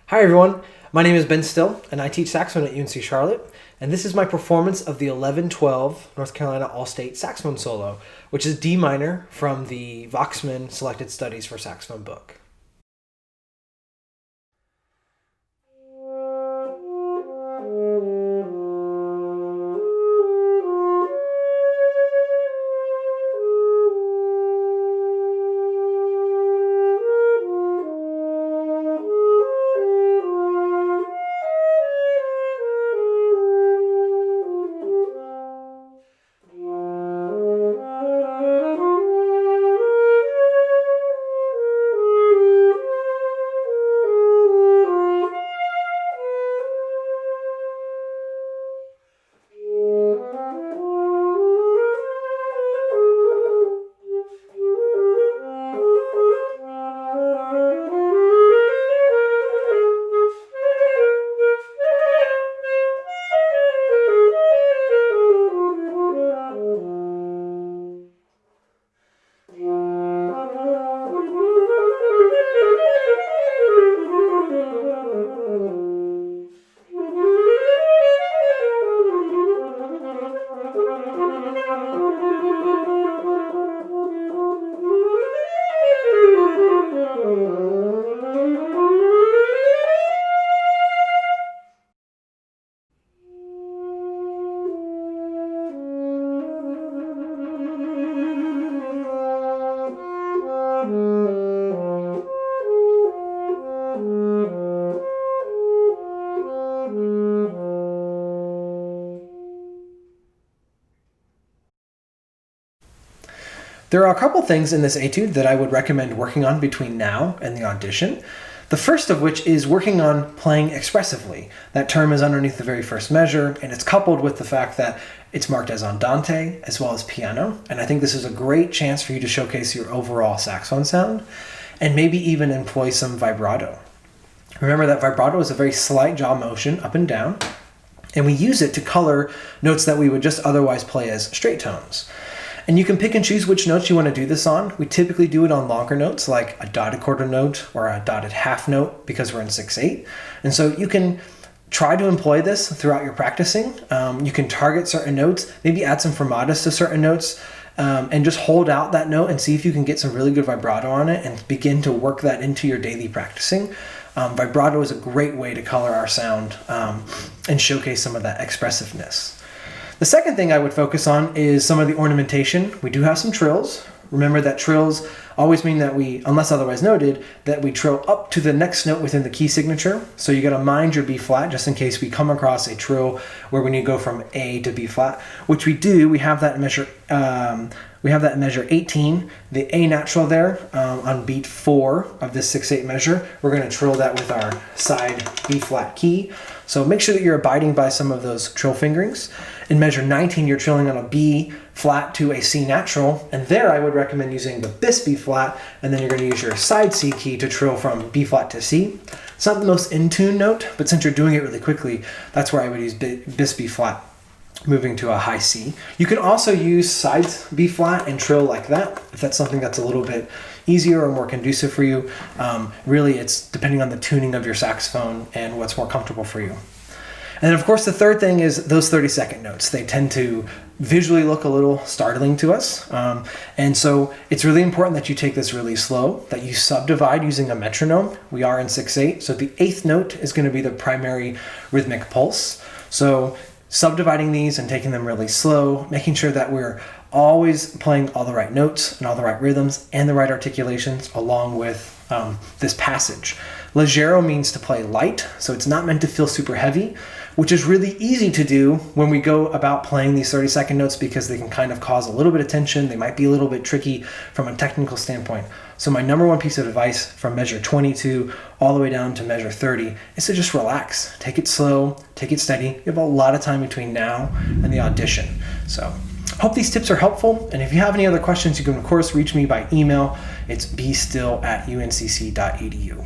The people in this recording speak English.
Hi everyone, my name is Ben Still and I teach saxophone at UNC Charlotte, and this is my performance of the 11-12 North Carolina All-State Saxophone Solo, which is D minor from the Voxman Selected Studies for Saxophone book. There are a couple things in this etude that I would recommend working on between now and the audition. The first of which is working on playing expressively. That term is underneath the very first measure, and it's coupled with the fact that it's marked as andante as well as piano. And I think this is a great chance for you to showcase your overall saxophone sound and maybe even employ some vibrato. Remember that vibrato is a very slight jaw motion up and down, and we use it to color notes that we would just otherwise play as straight tones. And you can pick and choose which notes you want to do this on. We typically do it on longer notes like a dotted quarter note or a dotted half note because we're in 6/8. And so you can try to employ this throughout your practicing. You can target certain notes, maybe add some fermatas to certain notes, and just hold out that note and see if you can get some really good vibrato on it and begin to work that into your daily practicing. Vibrato is a great way to color our sound and showcase some of that expressiveness. The second thing I would focus on is some of the ornamentation. We do have some trills. Remember that trills always mean that we, unless otherwise noted, that we trill up to the next note within the key signature. So you got to mind your B flat just in case we come across a trill where we need to go from A to B flat, which we do. We have that in measure. We have that in measure 18, the A natural there on beat 4 of this 6/8 measure. We're going to trill that with our side B flat key. So make sure that you're abiding by some of those trill fingerings. In measure 19, you're trilling on a B flat to a C natural, and there I would recommend using the bis B flat, and then you're going to use your side C key to trill from B flat to C. It's not the most in tune note, but since you're doing it really quickly, that's where I would use bis B flat, moving to a high C. You can also use side B flat and trill like that, if that's something that's a little bit easier or more conducive for you. Really, it's depending on the tuning of your saxophone and what's more comfortable for you. And then of course the third thing is those 30-second notes. They tend to visually look a little startling to us. And so it's really important that you take this really slow, that you subdivide using a metronome. We are in 6/8, so the 8th note is going to be the primary rhythmic pulse. So subdividing these and taking them really slow, making sure that we're always playing all the right notes and all the right rhythms and the right articulations along with this passage. Leggero means to play light, so it's not meant to feel super heavy, which is really easy to do when we go about playing these 30-second notes because they can kind of cause a little bit of tension. They might be a little bit tricky from a technical standpoint. So my number one piece of advice from measure 22 all the way down to measure 30 is to just relax. Take it slow, take it steady. You have a lot of time between now and the audition. So hope these tips are helpful, and if you have any other questions, you can of course reach me by email. It's bstill@uncc.edu.